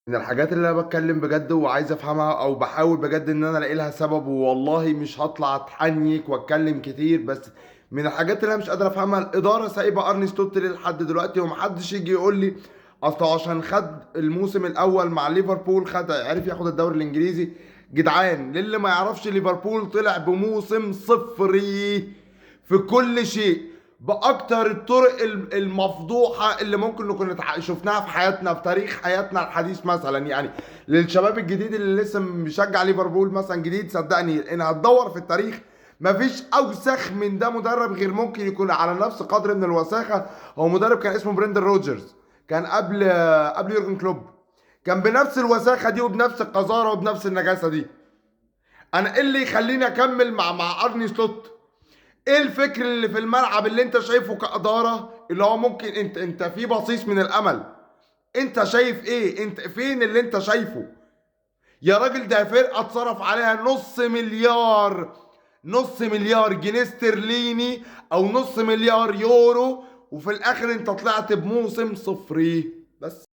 من الحاجات اللي انا بتكلم بجد وعايز افهمها او بحاول بجد ان انا الاقي لها سبب، والله مش هطلع اتحنيك واتكلم كتير، بس من الحاجات اللي انا مش قادر افهمها الاداره سايبه ارني سلوت ليه لحد دلوقتي، ومحدش يجي يقول لي اصله عشان خد الموسم الاول مع ليفربول، عرف ياخد الدوري الانجليزي. جدعان، للي ما يعرفش ليفربول طلع بموسم صفري في كل شيء، باكتر الطرق المفضوحه اللي ممكن نكون شفناها في حياتنا، في تاريخ حياتنا الحديث مثلا يعني. للشباب الجديد اللي لسه مشجع ليفربول مثلا جديد، صدقني ان هتدور في التاريخ مفيش اوسخ من ده مدرب، غير ممكن يكون على نفس قدر من الوساخه. هو مدرب كان اسمه بريندن روجرز، كان قبل يورجن كلوب، كان بنفس الوساخه دي وبنفس القذاره وبنفس النجاسه دي. انا ايه اللي يخليني اكمل مع ارني سلوت؟ ايه الفكر اللي في الملعب اللي انت شايفه كإدارة اللي هو ممكن انت في بصيص من الامل؟ انت شايف ايه؟ انت فين اللي انت شايفه؟ يا راجل ده فرقة اتصرف عليها نص مليار جنيه استرليني او نص مليار يورو، وفي الاخر انت طلعت بموسم صفري بس.